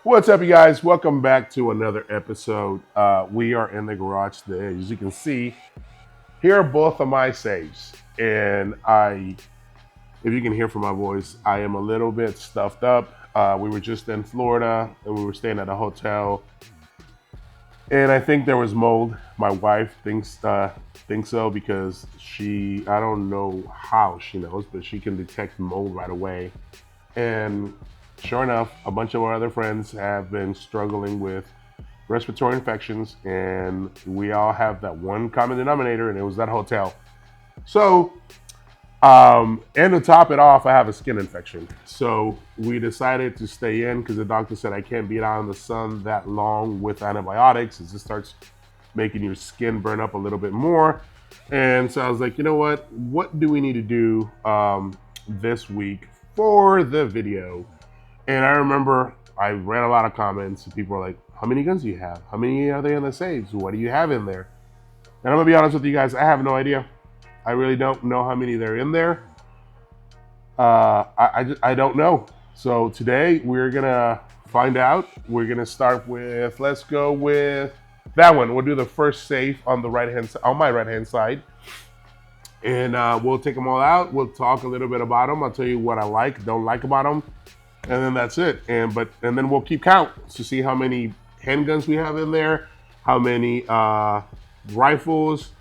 What's up, you guys? Welcome back to another episode. We are in the garage today. As you can see, here are both of my saves. And if you can hear from my voice, I am a little bit stuffed up. We were just in Florida and we were staying at a hotel. And I think there was mold. My wife thinks so because I don't know how she knows, but she can detect mold right away. And sure enough, a bunch of our other friends have been struggling with respiratory infections, and we all have that one common denominator, and it was that hotel. So, and to top it off, I have a skin infection. So we decided to stay in because the doctor said I can't be out in the sun that long with antibiotics. It just starts making your skin burn up a little bit more. And so I was like, you know what do we need to do this week for the video? And I remember I read a lot of comments and people were like, how many guns do you have? How many are there in the safes? What do you have in there? And I'm gonna be honest with you guys, I have no idea. I really don't know how many there are in there. I don't know. So today we're gonna find out. We're gonna start with, let's go with that one. We'll do the first safe on the on my right hand side. And we'll take them all out. We'll talk a little bit about them. I'll tell you what I like, don't like about them. And then that's it. And then we'll keep count to see how many handguns we have in there, how many rifles,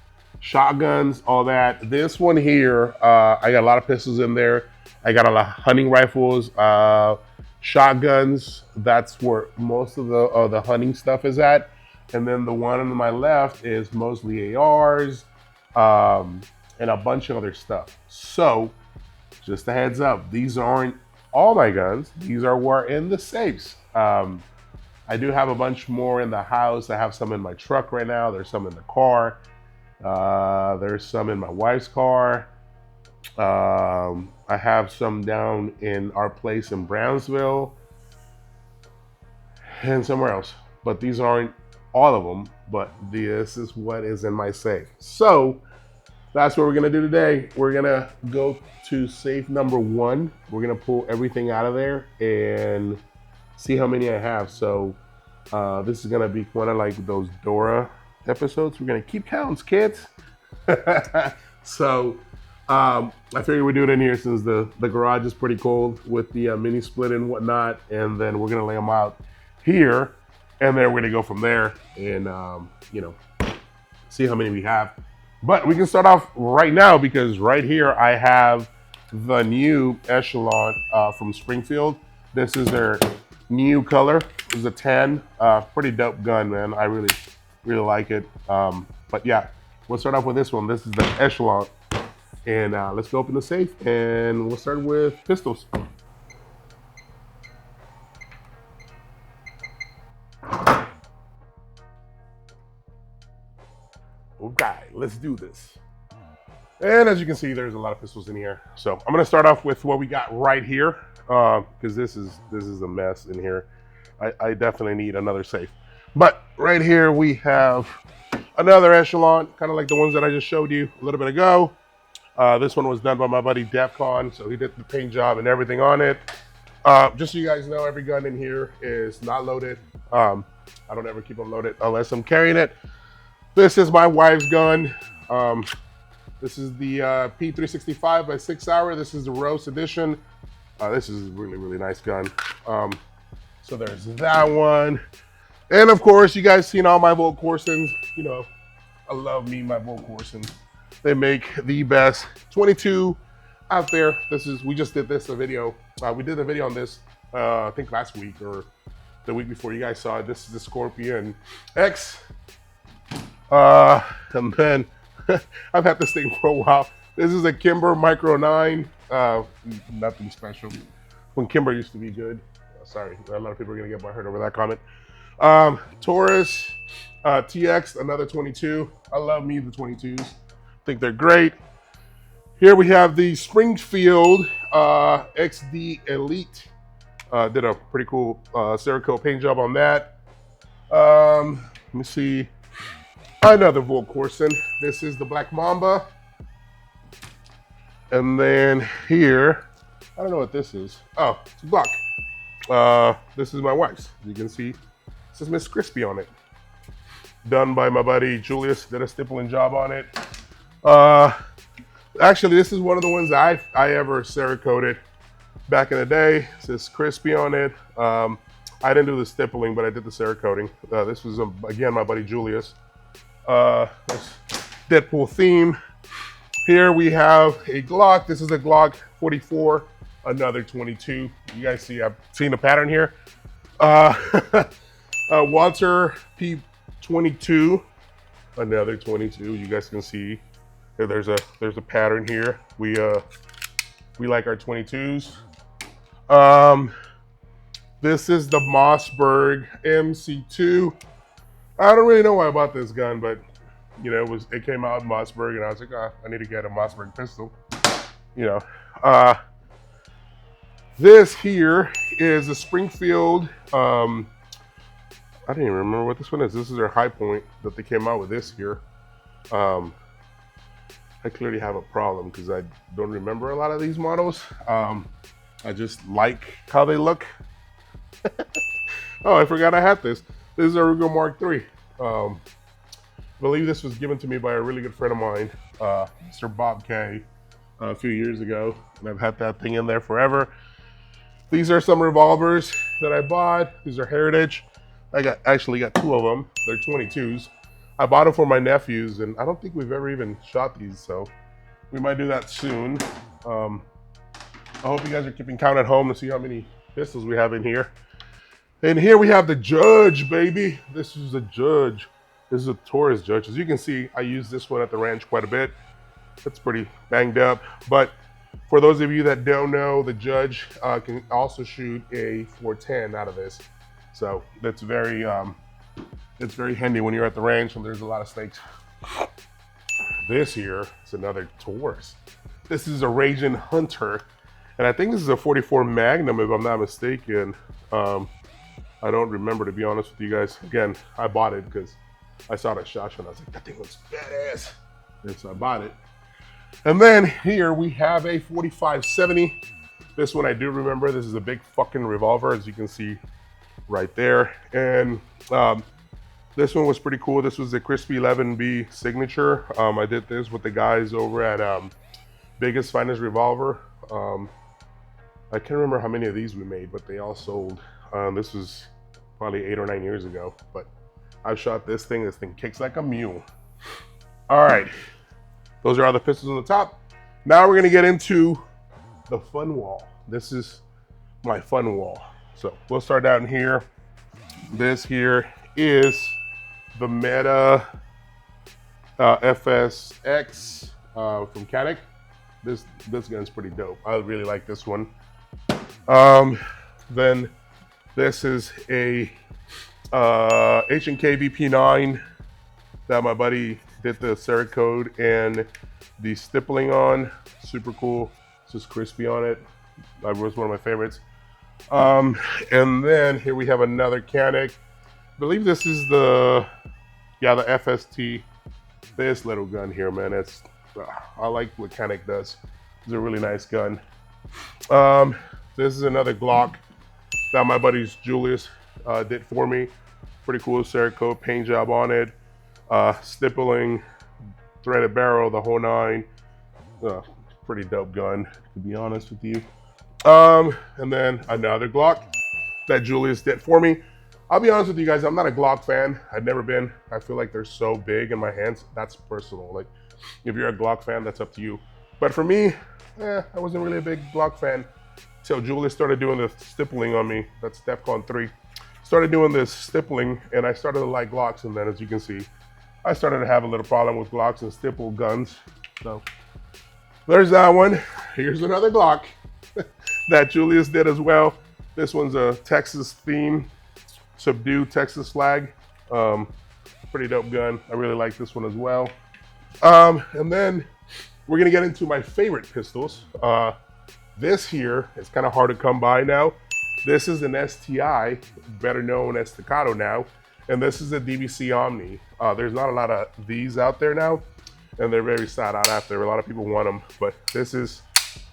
shotguns, all that. This one here, I got a lot of pistols in there. I got a lot of hunting rifles, shotguns. That's where most of the hunting stuff is at. And then the one on my left is mostly ARs and a bunch of other stuff. So just a heads up, these aren't all my guns. These are in the safes. I do have a bunch more in the house. I have some in my truck right now. There's some in the car. There's some in my wife's car. I have some down in our place in Brownsville and somewhere else. But these aren't all of them, but this is what is in my safe. So that's what we're gonna do today. We're gonna go to safe number 1. We're gonna pull everything out of there and see how many I have. So this is gonna be one of like those Dora episodes. We're gonna keep counts, kids. So I figured we'd do it in here since the garage is pretty cold with the mini split and whatnot. And then we're gonna lay them out here, and then we're gonna go from there and see how many we have. But we can start off right now because right here I have the new Echelon from Springfield. This is their new color. This is a 10. Pretty dope gun, man. I really like it. But yeah, we'll start off with this one. This is the Echelon. And let's go open the safe and we'll start with pistols. Okay, let's do this. And as you can see, there's a lot of pistols in here. So I'm gonna start off with what we got right here, because this is a mess in here. I definitely need another safe. But right here we have another Echelon, kind of like the ones that I just showed you a little bit ago. This one was done by my buddy Defcon, so he did the paint job and everything on it. Just so you guys know, every gun in here is not loaded. I don't ever keep them loaded unless I'm carrying it. This is my wife's gun. This is the P365 by 6 Hour. This is the Rose edition. This is a really nice gun. So there's that one. And of course, you guys seen all my Volt Corsons. You know, I love me my Volt Corsons. They make the best 22 out there. We just did this a video. We did a video on this, I think last week or the week before you guys saw it. This is the Scorpion X. And then I've had this thing for a while. This is a Kimber Micro 9. Nothing special. When Kimber used to be good. Sorry, a lot of people are gonna get hurt over that comment. Taurus TX, another 22. I love me the 22s. I think they're great. Here we have the Springfield XD Elite. Did a pretty cool Cerakote paint job on that. Let me see. Another Volt Corson. This is the Black Mamba. And then here, I don't know what this is. Oh, it's a Glock. This is my wife's. You can see, it says Miss Crispy on it. Done by my buddy Julius. Did a stippling job on it. Actually, this is one of the ones I ever Cerakoted back in the day. It says Crispy on it. I didn't do the stippling, but I did the Cerakoting. This was, again, my buddy Julius. This Deadpool theme. Here we have a Glock. This is a Glock 44, another 22. You guys see, I've seen a pattern here. Walter P22, another 22. You guys can see there's a pattern here. We like our 22s. This is the Mossberg MC2. I don't really know why I bought this gun, but you know, it came out in Mossberg, and I was like, I need to get a Mossberg pistol. You know, this here is a Springfield. I don't even remember what this one is. This is their High Point that they came out with this here. I clearly have a problem because I don't remember a lot of these models. I just like how they look. Oh, I forgot I had this. This is a Ruger Mark III. I believe this was given to me by a really good friend of mine, Mr. Bob K, a few years ago, and I've had that thing in there forever. These are some revolvers that I bought. These are Heritage. I actually got two of them. They're 22s. I bought them for my nephews, and I don't think we've ever even shot these, so we might do that soon. I hope you guys are keeping count at home to see how many pistols we have in here. And here we have the Judge, baby. This is a Judge. This is a Taurus Judge. As you can see, I use this one at the ranch quite a bit. It's pretty banged up. But for those of you that don't know, the Judge can also shoot a 410 out of this. So that's very handy when you're at the ranch and there's a lot of snakes. This here is another Taurus. This is a Raging Hunter. And I think this is a 44 Magnum, if I'm not mistaken. I don't remember, to be honest with you guys. Again, I bought it because I saw the shotgun and I was like, that thing looks badass. And so I bought it. And then here we have a 4570. This one I do remember. This is a big fucking revolver, as you can see right there. And this one was pretty cool. This was the Crispy 11B signature. I did this with the guys over at Biggest Finest Revolver. I can't remember how many of these we made, but they all sold. This was probably 8 or 9 years ago, but I've shot this thing. This thing kicks like a mule. All right, those are all the pistols on the top. Now we're gonna get into the fun wall. This is my fun wall. So we'll start down here. This here is the Meta FSX from Canik. This gun's pretty dope. I really like this one. Then this is a H&K VP9 that my buddy did the Cerakote and the stippling on. Super cool. This is Crispy on it. That was one of my favorites. And then here we have another Canik. I believe this is the FST. This little gun here, man. I like what Canik does. It's a really nice gun. This is another Glock that my buddy Julius did for me. Pretty cool Cerakote paint job on it. Stippling, threaded barrel, the whole nine. Pretty dope gun, to be honest with you. And then another Glock that Julius did for me. I'll be honest with you guys, I'm not a Glock fan. I've never been. I feel like they're so big in my hands. That's personal. Like, if you're a Glock fan, that's up to you. But for me, I wasn't really a big Glock fan till Julius started doing the stippling on me. That's DEFCON 3. Started doing this stippling, and I started to like Glocks, and then as you can see, I started to have a little problem with Glocks and stipple guns. So there's that one. Here's another Glock that Julius did as well. This one's a Texas theme, Subdue Texas flag. Pretty dope gun. I really like this one as well. And then we're gonna get into my favorite pistols. This here is kind of hard to come by now. This is an STI, better known as Staccato now, and this is a DBC Omni. There's not a lot of these out there now, and they're very sought out after. A lot of people want them, but this is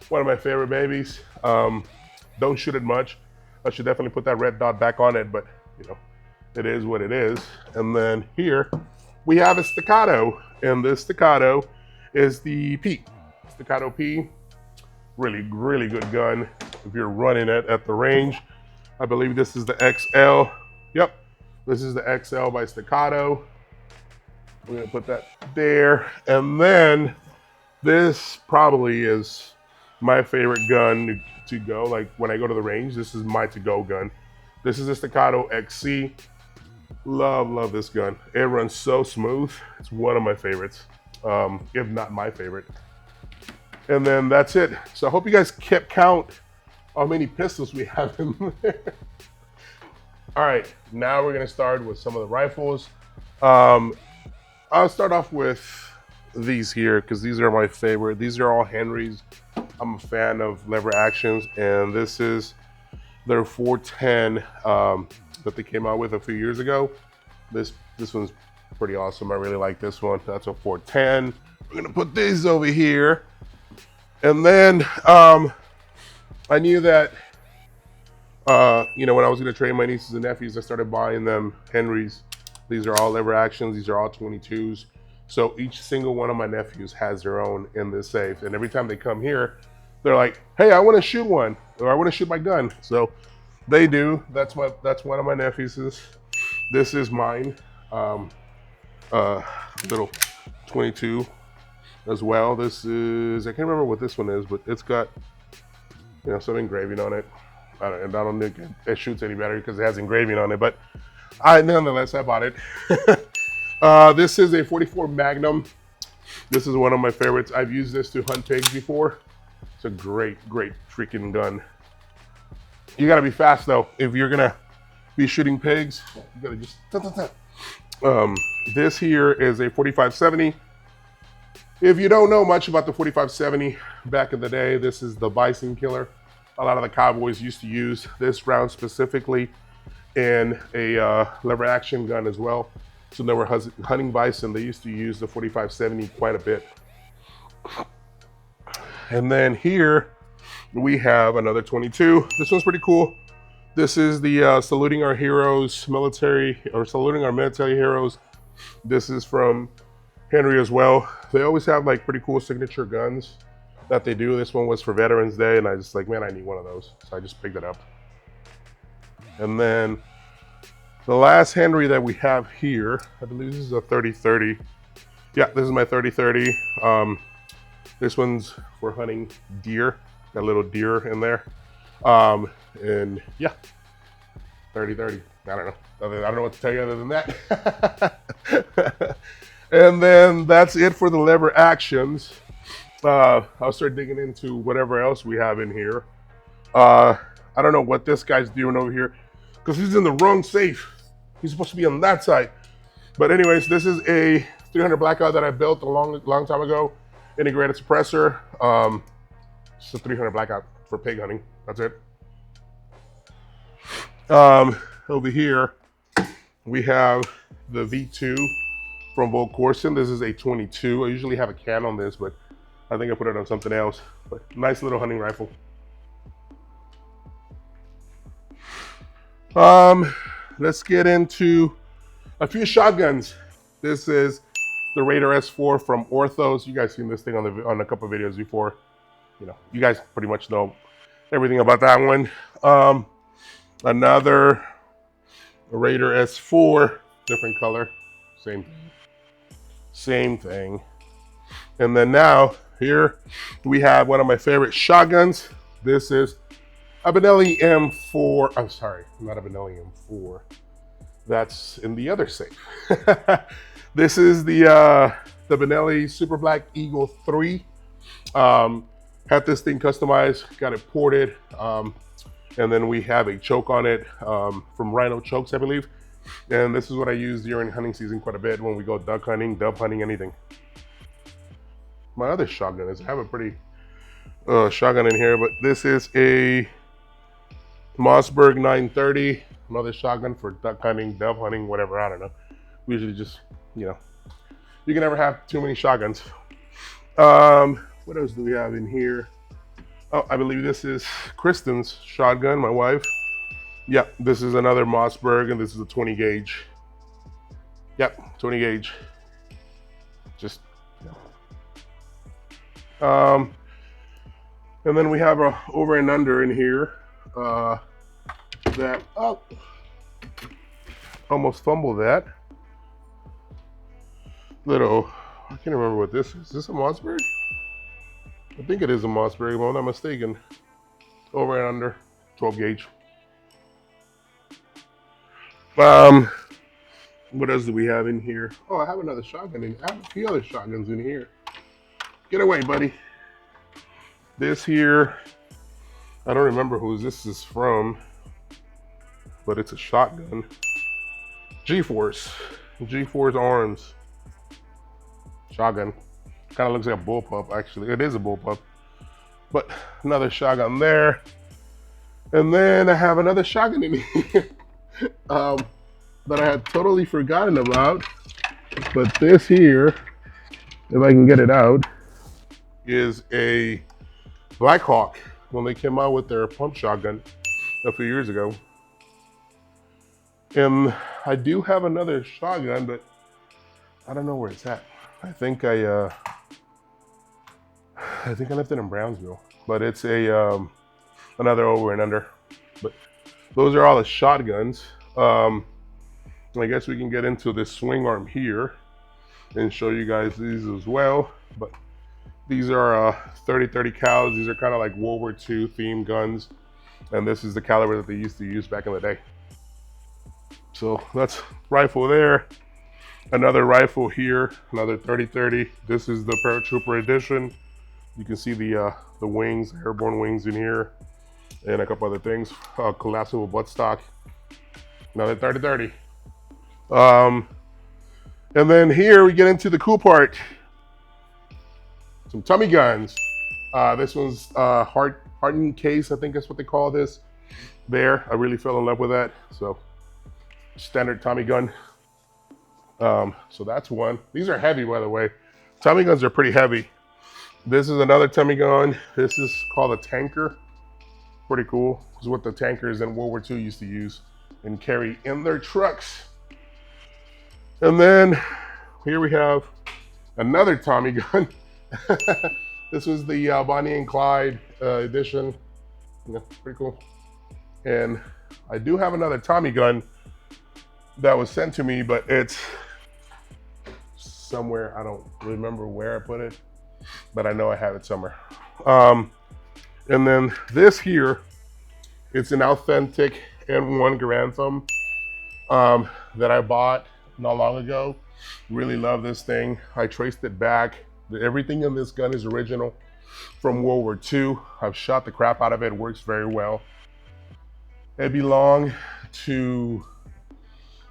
one of my favorite babies. Don't shoot it much. I should definitely put that red dot back on it, but you know, it is what it is. And then here we have a staccato, and this staccato is the P. Staccato P, really, really good gun if you're running it at the range. I believe this is the XL. Yep, this is the XL by Staccato. We're gonna put that there. And then this probably is my favorite gun to go. Like when I go to the range, this is my to-go gun. This is a Staccato XC. Love this gun. It runs so smooth. It's one of my favorites, if not my favorite. And then that's it. So I hope you guys kept count how many pistols we have in there. All right, now we're gonna start with some of the rifles. I'll start off with these here because these are my favorite. These are all Henrys. I'm a fan of lever actions, and this is their 410 that they came out with a few years ago. This one's pretty awesome. I really like this one. That's a 410. We're gonna put these over here. And then I knew that, you know, when I was gonna train my nieces and nephews, I started buying them Henrys. These are all lever actions. These are all 22s. So each single one of my nephews has their own in this safe. And every time they come here, they're like, hey, I wanna shoot one, or I wanna shoot my gun. So they do. That's one of my nephews'. This is mine. Little 22 as well. This is, I can't remember what this one is, but it's got, you know, some engraving on it. I don't think it shoots any better because it has engraving on it, but nonetheless, I bought it. This is a 44 Magnum. This is one of my favorites. I've used this to hunt pigs before. It's a great freaking gun. You gotta be fast though. If you're gonna be shooting pigs, you gotta just, this here is a 4570. If you don't know much about the 4570, back in the day, this is the bison killer. A lot of the cowboys used to use this round specifically in a lever action gun as well. So they were hunting bison, they used to use the 4570 quite a bit. And then here we have another 22. This one's pretty cool. This is the Saluting Our Heroes military, or Saluting Our Military Heroes. This is from Henry as well. They always have like pretty cool signature guns that they do. This one was for Veterans Day, and I just like, man, I need one of those. So I just picked it up. And then the last Henry that we have here, I believe this is a 30-30. Yeah, this is my 30-30. This one's for hunting deer. Got a little deer in there. And yeah, 30-30. I don't know. I don't know what to tell you other than that. And then that's it for the lever actions. I'll start digging into whatever else we have in here. I don't know what this guy's doing over here because he's in the wrong safe. He's supposed to be on that side. But anyways, this is a 300 Blackout that I built a long time ago. Integrated suppressor. It's a 300 Blackout for pig hunting. That's it. Over here, we have the V2 from Volt Corson. This is a 22. I usually have a can on this, but I think I put it on something else. But nice little hunting rifle. Let's get into a few shotguns. This is the Raider S4 from Orthos. You guys seen this thing on a couple of videos before. You know, you guys pretty much know everything about that one. Another Raider S4, different color, same thing. And then now here we have one of my favorite shotguns. This is a Benelli M4. I'm sorry, not a Benelli M4. That's in the other safe. This is the Benelli Super Black Eagle 3. Had this thing customized, got it ported, and then we have a choke on it from Rhino Chokes, I believe. And this is what I use during hunting season quite a bit when we go duck hunting, dove hunting, anything. My other shotgun is, I have a pretty shotgun in here, but this is a Mossberg 930, another shotgun for duck hunting, dove hunting, whatever, I don't know. We usually just, you know, you can never have too many shotguns. What else do we have in here? Oh, I believe this is Kristen's shotgun, my wife. Yep, this is another Mossberg, and this is a 20 gauge. Yep, 20 gauge. Just, um, and then we have a over and under in here. That, oh, almost fumbled that. Little, I can't remember what this is. Is this a Mossberg? I think it is a Mossberg, if I'm not mistaken. Over and under, 12 gauge. What else do we have in here? Oh, I have another shotgun in. I have a few other shotguns in here. Get away, buddy. This here, I don't remember who this is from, but it's a shotgun. G-Force Arms shotgun. Kind of looks like a bullpup, actually. It is a bullpup, but another shotgun there. And then I have another shotgun in here that I had totally forgotten about. But this here, if I can get it out, is a Blackhawk when they came out with their pump shotgun a few years ago. And I do have another shotgun, but I don't know where it's at. I think I left it in Brownsville, but it's a another over and under. But those are all the shotguns. I guess we can get into this swing arm here and show you guys these as well. But these are 30-30 cals. These are kind of like World War II themed guns, and this is the caliber that they used to use back in the day. So that's rifle there. Another rifle here, another 30-30. This is the Paratrooper edition. You can see the wings, airborne wings in here, and a couple other things. Collapsible buttstock. Another 30-30. And then here we get into the cool part. Some Tommy guns. This one's hardened case, I think that's what they call this. There, I really fell in love with that. So standard Tommy gun. So that's one. These are heavy, by the way. Tommy guns are pretty heavy. This is another Tommy gun. This is called a tanker. Pretty cool. This is what the tankers in World War II used to use and carry in their trucks. And then here we have another Tommy gun. This was the Bonnie and Clyde edition. Yeah, pretty cool. And I do have another Tommy gun that was sent to me, but it's somewhere. I don't remember where I put it, but I know I have it somewhere. And then this here, it's an authentic M1 Garand Thumb that I bought not long ago. Really love this thing. I traced it back. Everything in this gun is original from World War II. I've shot the crap out of it. Works very well. It belonged to,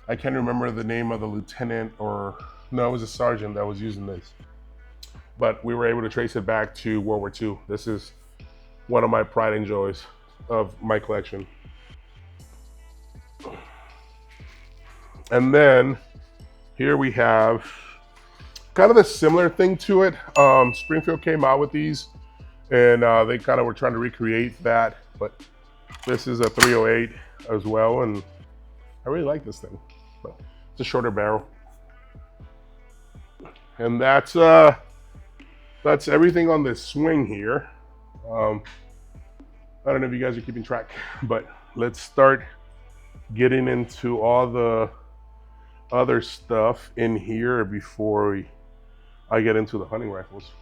I can't remember the name of the lieutenant, or no, it was a sergeant that was using this. But we were able to trace it back to World War II. This is one of my pride and joys of my collection. And then here we have kind of a similar thing to it. Springfield came out with these, and they kind of were trying to recreate that, but this is a 308 as well, and I really like this thing. But it's a shorter barrel. And that's everything on this swing here. I don't know if you guys are keeping track, but let's start getting into all the other stuff in here before I get into the hunting rifles.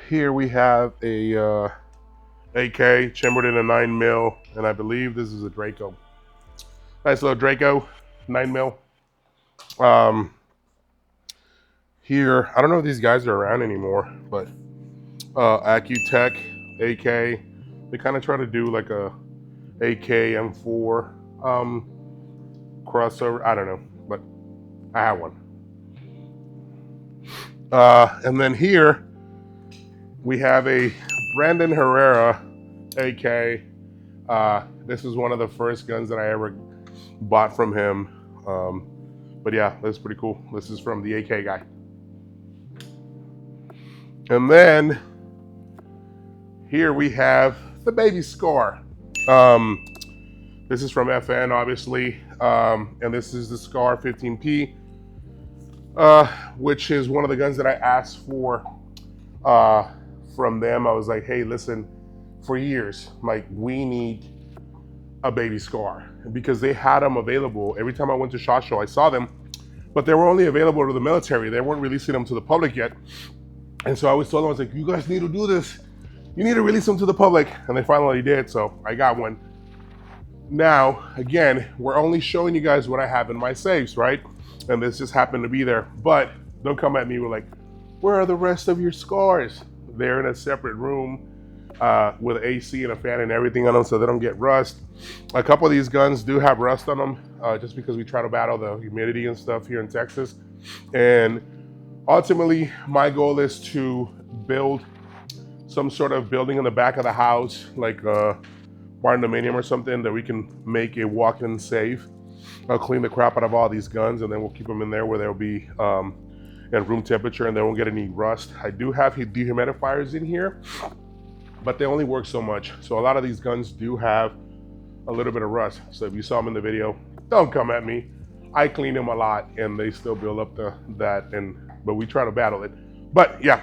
Here we have a AK chambered in a 9mm, and I believe this is a Draco. Nice little Draco, 9mm. Here, I don't know if these guys are around anymore, but Accutech AK. They kind of try to do like a AK M4 crossover. I don't know, but I have one. And then here we have a Brandon Herrera AK. This is one of the first guns that I ever bought from him. But yeah, that's pretty cool. This is from the AK guy. And then here we have the Baby Scar. This is from FN, obviously, and this is the Scar 15P, which is one of the guns that I asked for from them. I was like, hey, listen, for years, like, we need a baby Scar, because they had them available. Every time I went to SHOT Show, I saw them, but they were only available to the military. They weren't releasing them to the public yet. And so I always told them, I was like, you guys need to do this. You need to release them to the public. And they finally did, so I got one. Now, again, we're only showing you guys what I have in my safes, right? And this just happened to be there. But don't come at me with like, where are the rest of your Scars? They're in a separate room with AC and a fan and everything on them, so they don't get rust. A couple of these guns do have rust on them, just because we try to battle the humidity and stuff here in Texas. And ultimately, my goal is to build some sort of building in the back of the house, like a barn-dominium or something, that we can make a walk-in safe. I'll clean the crap out of all these guns, and then we'll keep them in there where they'll be at room temperature and they won't get any rust. I do have dehumidifiers in here, but they only work so much. So a lot of these guns do have a little bit of rust. So if you saw them in the video, don't come at me. I clean them a lot and they still build up but we try to battle it. But yeah,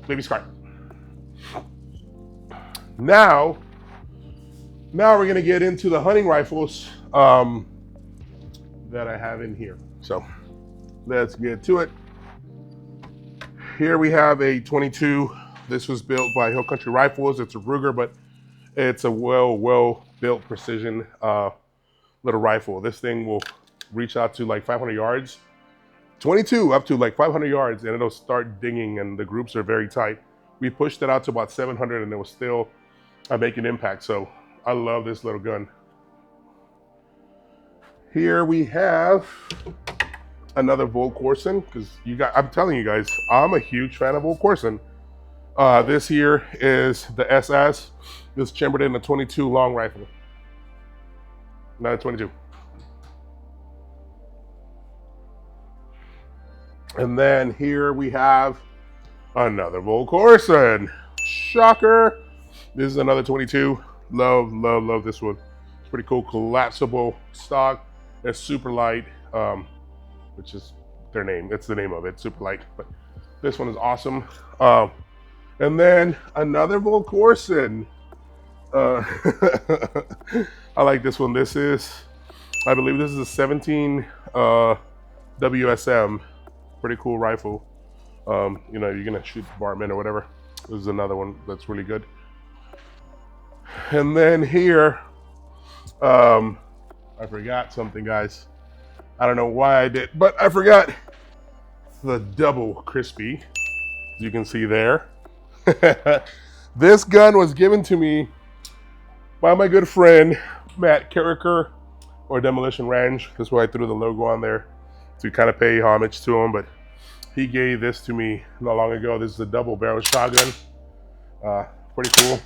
baby Scar. Now we're gonna get into the hunting rifles that I have in here. So let's get to it. Here we have a 22. This was built by Hill Country Rifles. It's a Ruger, but it's a well built precision little rifle. This thing will reach out to like 500 yards. 22 up to like 500 yards, and it'll start dinging, and the groups are very tight. We pushed it out to about 700 and it was still making impact. So I love this little gun. Here we have another Volt Corson, because I'm telling you guys, I'm a huge fan of Volt Corson. This here is the SS. This chambered in a 22 long rifle. Not a 22. And then here we have another Volt Corson. Shocker. This is another 22. Love this one. It's pretty cool. Collapsible stock. It's super light, which is their name. It's the name of it, super light. But this one is awesome. And then another Volt Corson. I like this one. This is, I believe this is a 17 WSM. Pretty cool rifle. You know, you're gonna shoot varmint or whatever. This is another one that's really good. And then here, I forgot something, guys. I don't know why I did, but I forgot the double crispy, as you can see there. This gun was given to me by my good friend, Matt Carricker, or Demolition Ranch. That's why I threw the logo on there to kind of pay homage to him, but he gave this to me not long ago. This is a double barrel shotgun. Pretty cool.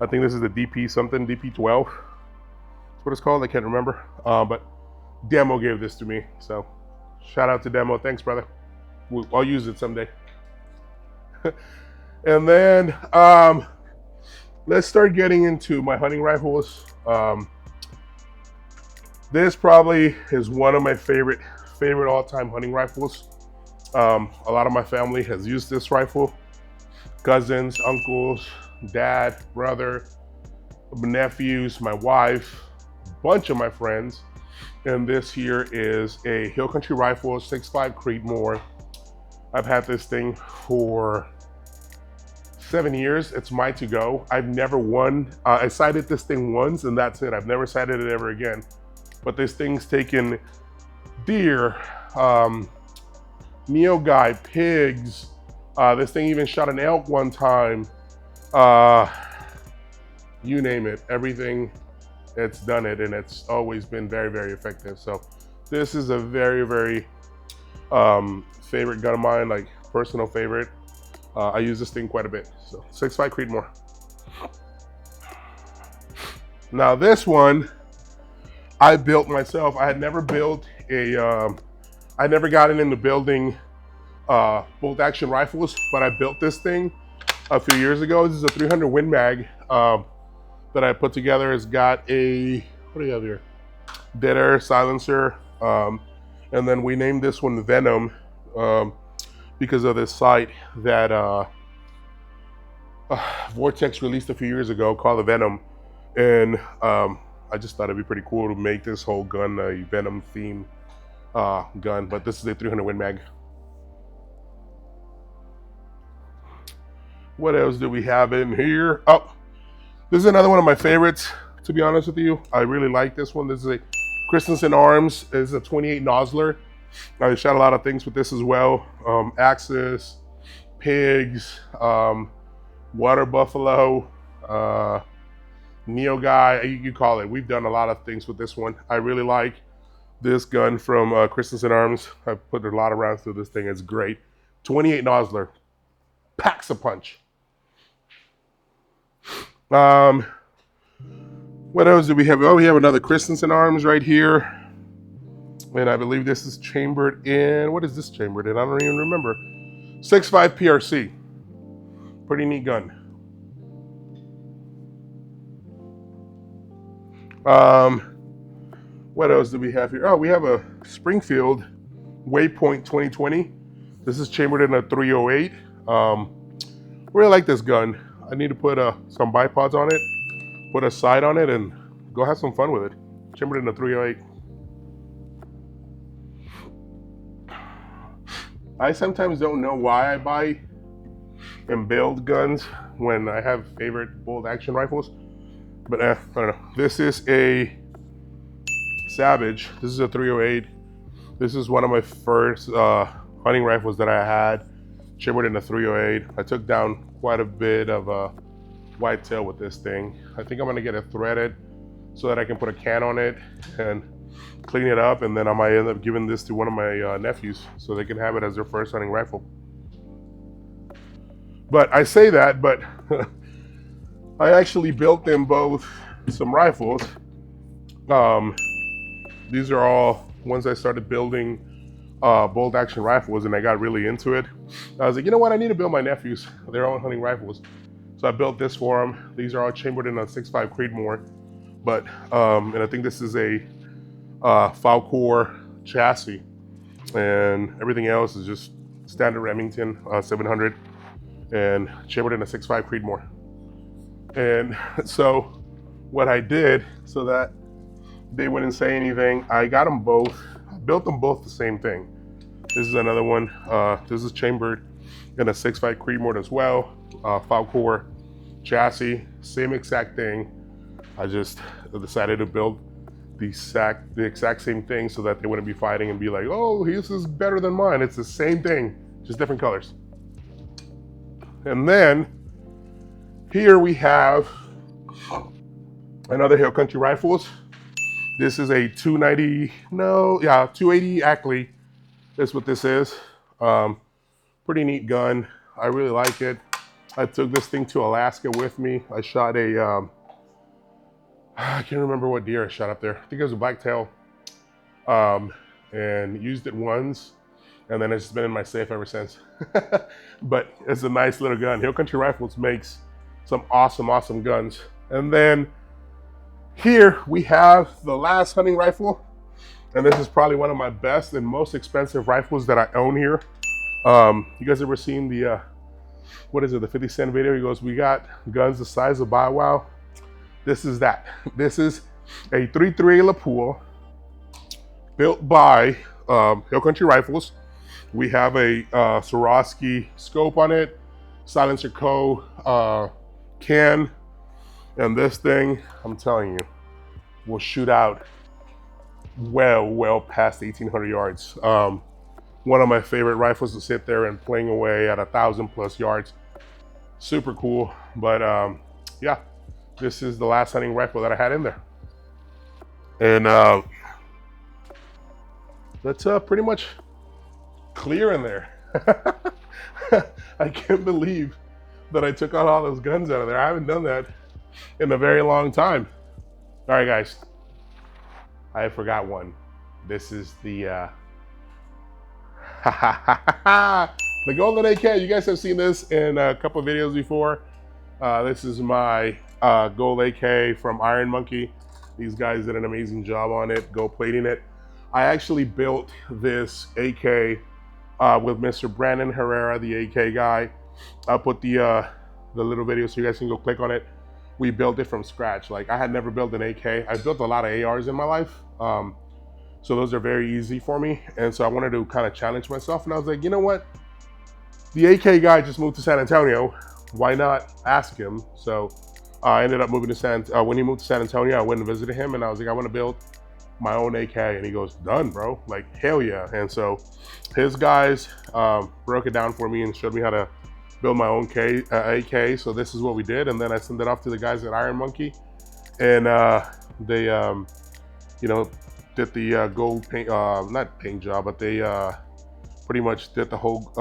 I think this is the DP something, DP12. That's what it's called, I can't remember. But Demo gave this to me, so shout out to Demo. Thanks, brother. I'll use it someday. And then let's start getting into my hunting rifles. This probably is one of my favorite all-time hunting rifles. A lot of my family has used this rifle. Cousins, uncles, dad, brother, nephews, my wife, a bunch of my friends. And this here is a Hill Country Rifle 6.5 Creedmoor. I've had this thing for 7 years. It's my to-go. I've never won. I sighted this thing once and that's it. I've never sighted it ever again. But this thing's taken deer, neoguy, pigs. This thing even shot an elk one time. You name it, everything, it's done it, and it's always been very effective. So this is a very favorite gun of mine, like personal favorite. I use this thing quite a bit. So 6.5 Creedmoor. Now this one I built myself. I had never built I never gotten into building bolt action rifles, but I built this thing a few years ago. This is a 300 Win Mag that I put together has got a, what do you have here? Dead air silencer. And then we named this one Venom because of this sight that Vortex released a few years ago called the Venom. And I just thought it'd be pretty cool to make this whole gun a Venom theme gun, but this is a 300 Win Mag. What else do we have in here? Oh, this is another one of my favorites, to be honest with you. I really like this one. This is a Christensen Arms. It's a 28 Nosler. I shot a lot of things with this as well. Axis, pigs, water buffalo, Neo Guy, you call it. We've done a lot of things with this one. I really like this gun from Christensen Arms. I've put a lot of rounds through this thing. It's great. 28 Nosler. Packs a punch. What else do we have? Oh, we have another Christensen Arms right here. And I believe this is chambered in, what is this chambered in? I don't even remember. 6.5 PRC. Pretty neat gun. What else do we have here? Oh, we have a Springfield Waypoint 2020. This is chambered in a 308. Really like this gun. I need to put some bipods on it, put a sight on it, and go have some fun with it. Chambered in a 308. I sometimes don't know why I buy and build guns when I have favorite bolt action rifles, but I don't know. This is a Savage. This is a 308. This is one of my first hunting rifles that I had, chambered in a 308. I took down quite a bit of whitetail with this thing. I think I'm gonna get it threaded so that I can put a can on it and clean it up, and then I might end up giving this to one of my nephews so they can have it as their first hunting rifle. But I say that, but I actually built them both some rifles. These are all ones I started building bolt action rifles, and I got really into it. I was like, you know what, I need to build my nephews their own hunting rifles. So I built this for them. These are all chambered in a 6.5 Creedmoor, but and I think this is a Falcor chassis, and everything else is just standard Remington 700 and chambered in a 6.5 Creedmoor. And so what I did, so that they wouldn't say anything, I got them both, I built them both the same thing. This is another one. This is chambered in a 6.5 Creedmoor as well. Falcor chassis, same exact thing. I just decided to build the exact same thing so that they wouldn't be fighting and be like, oh, this is better than mine. It's the same thing, just different colors. And then here we have another Hill Country Rifles. This is a 280 Ackley. That's what this is. Pretty neat gun. I really like it. I took this thing to Alaska with me. I shot a, I can't remember what deer I shot up there. I think it was a blacktail. And used it once, and then it's just been in my safe ever since. But it's a nice little gun. Hill Country Rifles makes some awesome guns. And then here we have the last hunting rifle, and this is probably one of my best and most expensive rifles that I own here. You guys ever seen the what is it, the 50 Cent video? He goes, we got guns the size of Bow Wow. This is that. This is a 338 LaPool built by Hill Country Rifles. We have a Swarovski scope on it, silencer co can, and this thing, I'm telling you, will shoot out well past 1,800 yards. One of my favorite rifles to sit there and playing away at 1,000+ yards. Super cool, but yeah, this is the last hunting rifle that I had in there. And that's pretty much clear in there. I can't believe that I took out all those guns out of there. I haven't done that in a very long time. All right, guys, I forgot one. This is the the Golden AK. You guys have seen this in a couple of videos before. This is my gold AK from Iron Monkey. These guys did an amazing job on it, gold plating it. I actually built this AK with Mr. Brandon Herrera, the AK guy. I'll put the little video so you guys can go click on it. We built it from scratch. Like, I had never built an AK. I've built a lot of ARs in my life. So those are very easy for me. And so I wanted to kind of challenge myself. And I was like, you know what? The AK guy just moved to San Antonio. Why not ask him? So I ended up moving to when he moved to San Antonio, I went and visited him and I was like, I want to build my own AK. And he goes, done, bro. Like, hell yeah. And so his guys broke it down for me and showed me how to build my own AK. So this is what we did. And then I sent it off to the guys at Iron Monkey. And they, you know, did the gold paint, not paint job, but they pretty much did the whole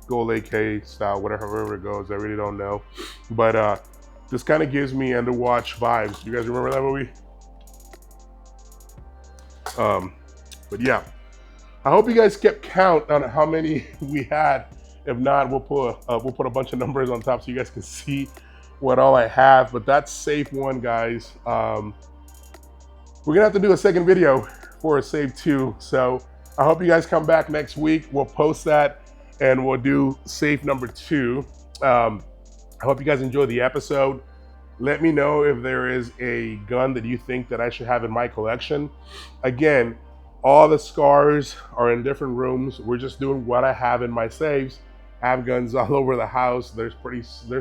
gold AK style, whatever it goes. I really don't know. But this kind of gives me Underwatch vibes. You guys remember that movie? But yeah, I hope you guys kept count on how many we had. If not, we'll put a bunch of numbers on top so you guys can see what all I have. But that's safe one, guys. We're gonna have to do a second video for a save 2. So I hope you guys come back next week. We'll post that and we'll do safe number 2. I hope you guys enjoyed the episode. Let me know if there is a gun that you think that I should have in my collection. Again, all the scars are in different rooms. We're just doing what I have in my saves. I have guns all over the house. There's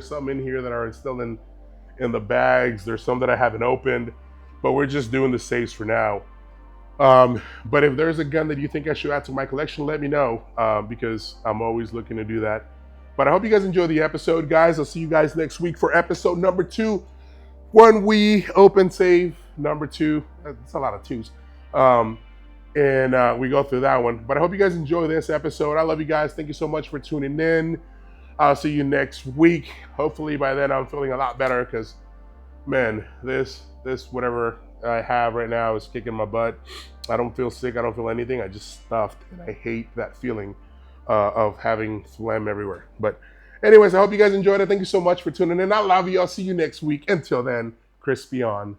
some in here that are still in the bags. There's some that I haven't opened, but we're just doing the saves for now. But if there's a gun that you think I should add to my collection, let me know, because I'm always looking to do that. But I hope you guys enjoy the episode, guys. I'll see you guys next week for episode number 2, when we open save number 2. That's a lot of 2s. And we go through that one. But I hope you guys enjoy this episode. I love you guys. Thank you so much for tuning in. I'll see you next week. Hopefully by then I'm feeling a lot better, because, man, this whatever I have right now is kicking my butt. I don't feel sick. I don't feel anything. I just stuffed, and I hate that feeling of having phlegm everywhere. But anyways, I hope you guys enjoyed it. Thank you so much for tuning in. I love you. I'll see you next week. Until then, crispy on.